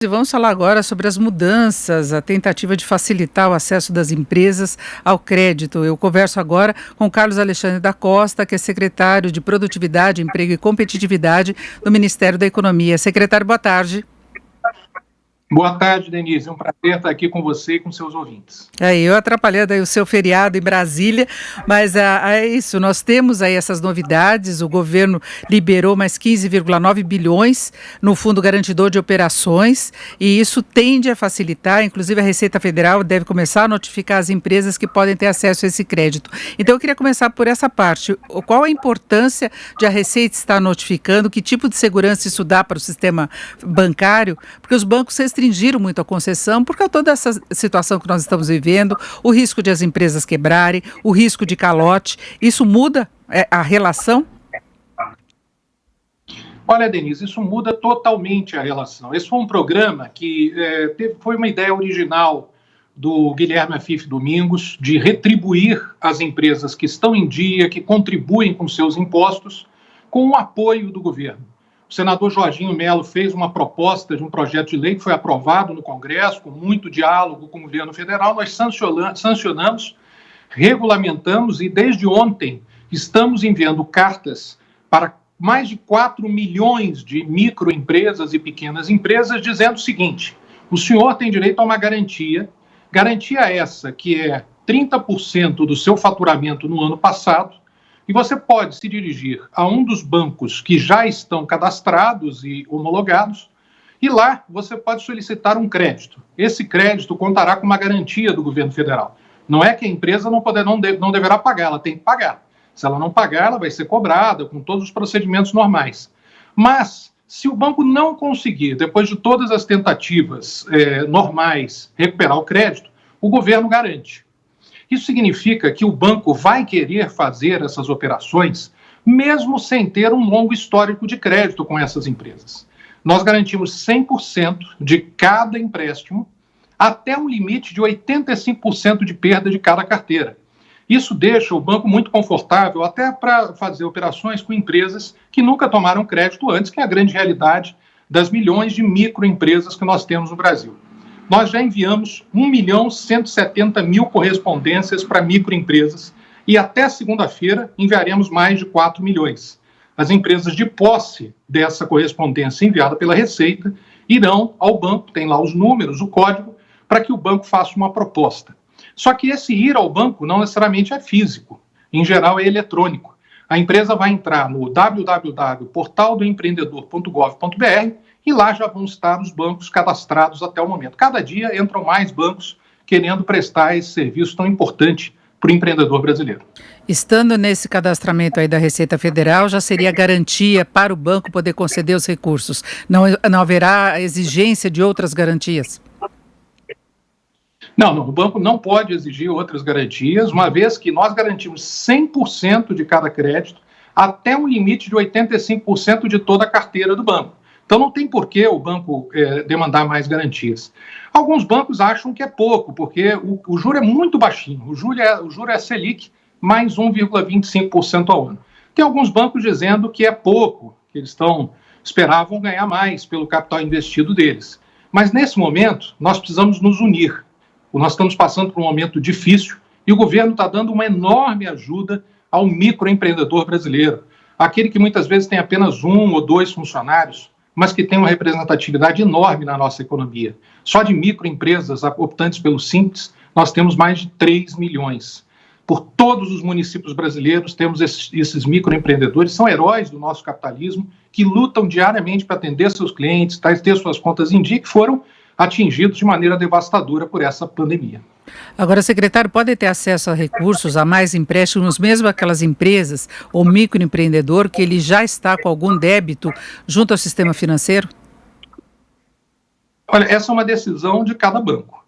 E vamos falar agora sobre as mudanças, a tentativa de facilitar o acesso das empresas ao crédito. Eu converso agora com Carlos Alexandre da Costa, que é secretário de Produtividade, Emprego e Competitividade do Ministério da Economia. Secretário, boa tarde. Boa tarde, Denise. É um prazer estar aqui com você e com seus ouvintes. Eu atrapalhando aí o seu feriado em Brasília, mas é isso, nós temos aí essas novidades, o governo liberou mais 15,9 bilhões no Fundo Garantidor de Operações e isso tende a facilitar, inclusive a Receita Federal deve começar a notificar as empresas que podem ter acesso a esse crédito. Então eu queria começar por essa parte, qual a importância de a Receita estar notificando, que tipo de segurança isso dá para o sistema bancário, porque os bancos restringiram muito a concessão por causa de toda essa situação que nós estamos vivendo, o risco de as empresas quebrarem, o risco de calote. Isso muda a relação? Olha, Denise, isso muda totalmente a relação. Esse foi um programa que foi uma ideia original do Guilherme Afif Domingos de retribuir as empresas que estão em dia, que contribuem com seus impostos, com o apoio do governo. O senador Jorginho Melo fez uma proposta de um projeto de lei que foi aprovado no Congresso, com muito diálogo com o governo federal. Nós sancionamos, regulamentamos e, desde ontem, estamos enviando cartas para mais de 4 milhões de microempresas e pequenas empresas, dizendo o seguinte: o senhor tem direito a uma garantia essa que é 30% do seu faturamento no ano passado, e você pode se dirigir a um dos bancos que já estão cadastrados e homologados, e lá você pode solicitar um crédito. Esse crédito contará com uma garantia do governo federal. Não é que a empresa não deverá pagar, ela tem que pagar. Se ela não pagar, ela vai ser cobrada com todos os procedimentos normais. Mas, se o banco não conseguir, depois de todas as tentativas normais, recuperar o crédito, o governo garante. Isso significa que o banco vai querer fazer essas operações mesmo sem ter um longo histórico de crédito com essas empresas. Nós garantimos 100% de cada empréstimo até um limite de 85% de perda de cada carteira. Isso deixa o banco muito confortável até para fazer operações com empresas que nunca tomaram crédito antes, que é a grande realidade das milhões de microempresas que nós temos no Brasil. Nós já enviamos 1.170.000 correspondências para microempresas e até segunda-feira enviaremos mais de 4 milhões. As empresas de posse dessa correspondência enviada pela Receita irão ao banco, tem lá os números, o código, para que o banco faça uma proposta. Só que esse ir ao banco não necessariamente é físico, em geral é eletrônico. A empresa vai entrar no www.portaldoempreendedor.gov.br e lá já vão estar os bancos cadastrados até o momento. Cada dia entram mais bancos querendo prestar esse serviço tão importante para o empreendedor brasileiro. Estando nesse cadastramento aí da Receita Federal, já seria garantia para o banco poder conceder os recursos? Não haverá exigência de outras garantias? Não, o banco não pode exigir outras garantias, uma vez que nós garantimos 100% de cada crédito até um limite de 85% de toda a carteira do banco. Então não tem por que o banco demandar mais garantias. Alguns bancos acham que é pouco, porque o juro é muito baixinho. O juro é Selic mais 1,25% ao ano. Tem alguns bancos dizendo que é pouco, que eles esperavam ganhar mais pelo capital investido deles. Mas nesse momento, nós precisamos nos unir. Nós estamos passando por um momento difícil e o governo está dando uma enorme ajuda ao microempreendedor brasileiro. Aquele que muitas vezes tem apenas 1 ou 2 funcionários, mas que tem uma representatividade enorme na nossa economia. Só de microempresas optantes pelo Simples, nós temos mais de 3 milhões. Por todos os municípios brasileiros, temos esses microempreendedores, são heróis do nosso capitalismo, que lutam diariamente para atender seus clientes, ter suas contas em dia, que foram atingidos de maneira devastadora por essa pandemia. Agora, secretário, pode ter acesso a recursos, a mais empréstimos, mesmo aquelas empresas ou microempreendedor que ele já está com algum débito junto ao sistema financeiro? Olha, essa é uma decisão de cada banco.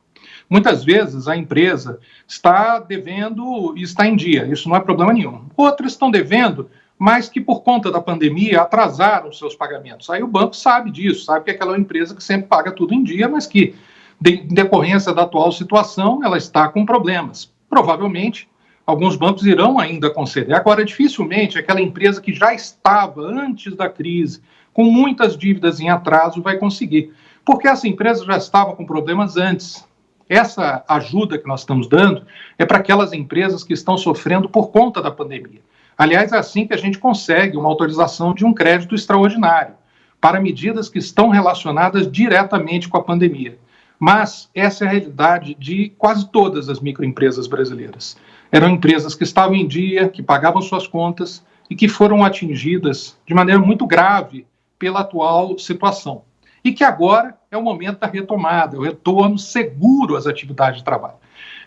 Muitas vezes a empresa está devendo e está em dia, isso não é problema nenhum. Outras estão devendo, mas que por conta da pandemia atrasaram seus pagamentos. Aí o banco sabe disso, sabe que é aquela empresa que sempre paga tudo em dia, mas que, em decorrência da atual situação, ela está com problemas. Provavelmente, alguns bancos irão ainda conceder. Agora, dificilmente, aquela empresa que já estava antes da crise, com muitas dívidas em atraso, vai conseguir. Porque essa empresa já estava com problemas antes. Essa ajuda que nós estamos dando é para aquelas empresas que estão sofrendo por conta da pandemia. Aliás, é assim que a gente consegue uma autorização de um crédito extraordinário para medidas que estão relacionadas diretamente com a pandemia. Mas essa é a realidade de quase todas as microempresas brasileiras. Eram empresas que estavam em dia, que pagavam suas contas e que foram atingidas de maneira muito grave pela atual situação. E que agora é o momento da retomada, o retorno seguro às atividades de trabalho.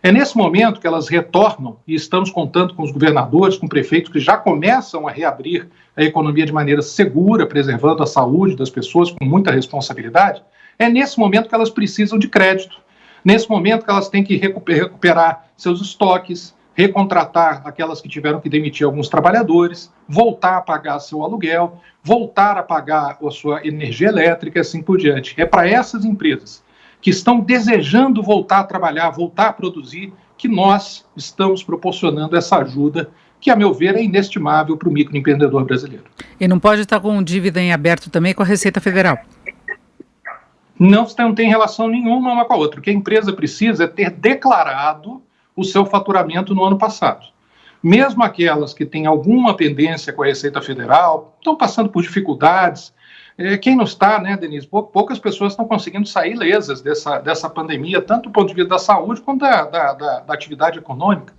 É nesse momento que elas retornam, e estamos contando com os governadores, com prefeitos que já começam a reabrir a economia de maneira segura, preservando a saúde das pessoas com muita responsabilidade. É nesse momento que elas precisam de crédito, nesse momento que elas têm que recuperar seus estoques, recontratar aquelas que tiveram que demitir alguns trabalhadores, voltar a pagar seu aluguel, voltar a pagar a sua energia elétrica e assim por diante. É para essas empresas que estão desejando voltar a trabalhar, voltar a produzir, que nós estamos proporcionando essa ajuda que, a meu ver, é inestimável para o microempreendedor brasileiro. E não pode estar com dívida em aberto também com a Receita Federal? Não tem relação nenhuma uma com a outra. O que a empresa precisa é ter declarado o seu faturamento no ano passado. Mesmo aquelas que têm alguma pendência com a Receita Federal, estão passando por dificuldades. Quem não está, né, Denise? Poucas pessoas estão conseguindo sair lesas dessa pandemia, tanto do ponto de vista da saúde quanto da atividade econômica.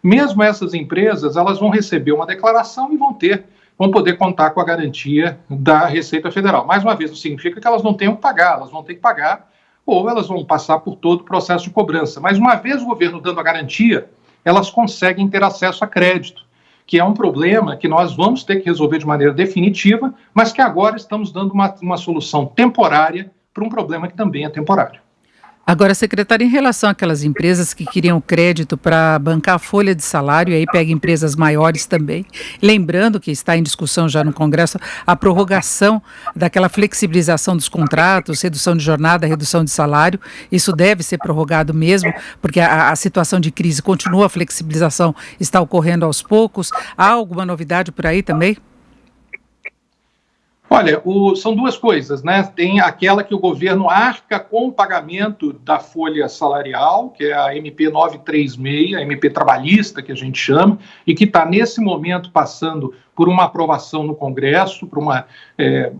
Mesmo essas empresas, elas vão receber uma declaração e vão poder contar com a garantia da Receita Federal. Mais uma vez, não significa que elas não tenham que pagar, elas vão ter que pagar ou elas vão passar por todo o processo de cobrança. Mas uma vez o governo dando a garantia, elas conseguem ter acesso a crédito, que é um problema que nós vamos ter que resolver de maneira definitiva, mas que agora estamos dando uma solução temporária para um problema que também é temporário. Agora, secretário, em relação àquelas empresas que queriam crédito para bancar a folha de salário, e aí pega empresas maiores também, lembrando que está em discussão já no Congresso a prorrogação daquela flexibilização dos contratos, redução de jornada, redução de salário, isso deve ser prorrogado mesmo, porque a situação de crise continua, a flexibilização está ocorrendo aos poucos. Há alguma novidade por aí também? Olha, são duas coisas, né? Tem aquela que o governo arca com o pagamento da folha salarial, que é a MP 936, a MP trabalhista, que a gente chama, e que está, nesse momento, passando por uma aprovação no Congresso, por uma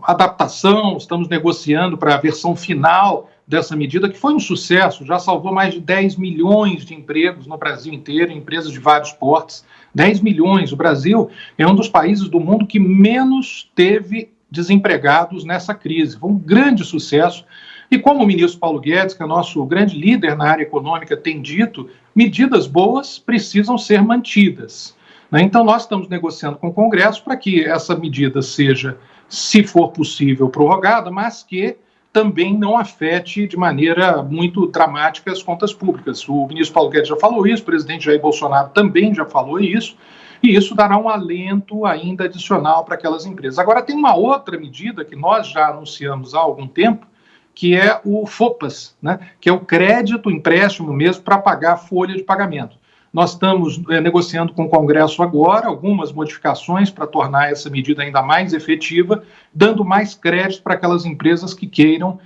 adaptação, estamos negociando para a versão final dessa medida, que foi um sucesso, já salvou mais de 10 milhões de empregos no Brasil inteiro, em empresas de vários portes. 10 milhões. O Brasil é um dos países do mundo que menos teve desempregados nessa crise. Foi um grande sucesso. E como o ministro Paulo Guedes, que é nosso grande líder na área econômica, tem dito, medidas boas precisam ser mantidas, né? Então, nós estamos negociando com o Congresso para que essa medida seja, se for possível, prorrogada, mas que também não afete de maneira muito dramática as contas públicas. O ministro Paulo Guedes já falou isso, o presidente Jair Bolsonaro também já falou isso, e isso dará um alento ainda adicional para aquelas empresas. Agora, tem uma outra medida que nós já anunciamos há algum tempo, que é o FOPAS, né, que é o crédito, empréstimo mesmo, para pagar a folha de pagamento. Nós estamos negociando com o Congresso agora algumas modificações para tornar essa medida ainda mais efetiva, dando mais crédito para aquelas empresas que queiram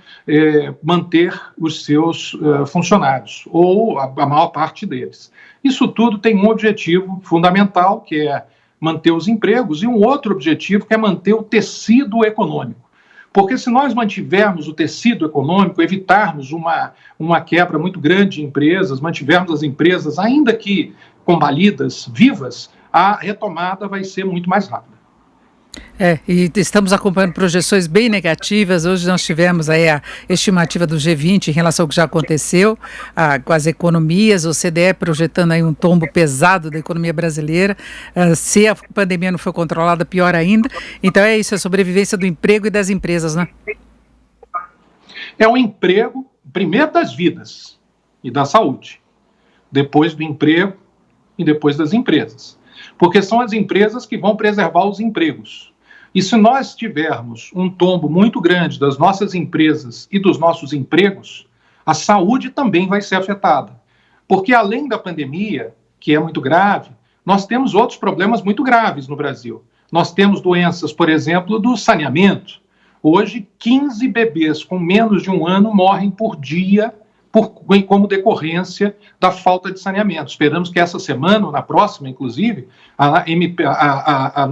manter os seus funcionários, ou a maior parte deles. Isso tudo tem um objetivo fundamental, que é manter os empregos, e um outro objetivo, que é manter o tecido econômico. Porque se nós mantivermos o tecido econômico, evitarmos uma quebra muito grande de empresas, mantivermos as empresas, ainda que combalidas, vivas, a retomada vai ser muito mais rápida. E estamos acompanhando projeções bem negativas. Hoje nós tivemos aí a estimativa do G20 em relação ao que já aconteceu com as economias, o CDE projetando aí um tombo pesado da economia brasileira. Se a pandemia não for controlada, pior ainda. Então é isso, a sobrevivência do emprego e das empresas, né? É um emprego, primeiro das vidas e da saúde, depois do emprego e depois das empresas. Porque são as empresas que vão preservar os empregos. E se nós tivermos um tombo muito grande das nossas empresas e dos nossos empregos, a saúde também vai ser afetada. Porque além da pandemia, que é muito grave, nós temos outros problemas muito graves no Brasil. Nós temos doenças, por exemplo, do saneamento. Hoje, 15 bebês com menos de 1 ano morrem por dia como decorrência da falta de saneamento. Esperamos que essa semana, ou na próxima, inclusive,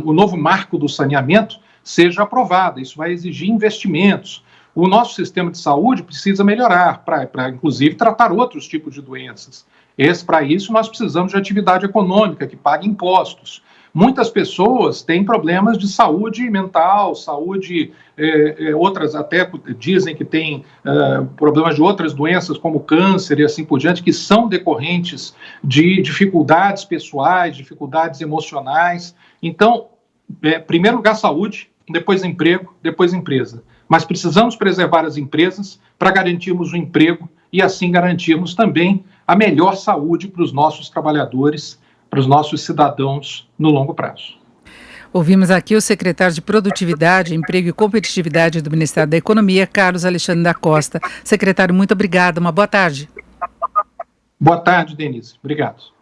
o novo marco do saneamento seja aprovado. Isso vai exigir investimentos. O nosso sistema de saúde precisa melhorar para inclusive, tratar outros tipos de doenças. Para isso, nós precisamos de atividade econômica que pague impostos. Muitas pessoas têm problemas de saúde mental, outras até dizem que têm problemas de outras doenças, como câncer e assim por diante, que são decorrentes de dificuldades pessoais, dificuldades emocionais. Então, em primeiro lugar, saúde, depois emprego, depois empresa. Mas precisamos preservar as empresas para garantirmos o emprego e assim garantirmos também a melhor saúde para os nossos trabalhadores, para os nossos cidadãos no longo prazo. Ouvimos aqui o secretário de Produtividade, Emprego e Competitividade do Ministério da Economia, Carlos Alexandre da Costa. Secretário, muito obrigado. Uma boa tarde. Boa tarde, Denise. Obrigado.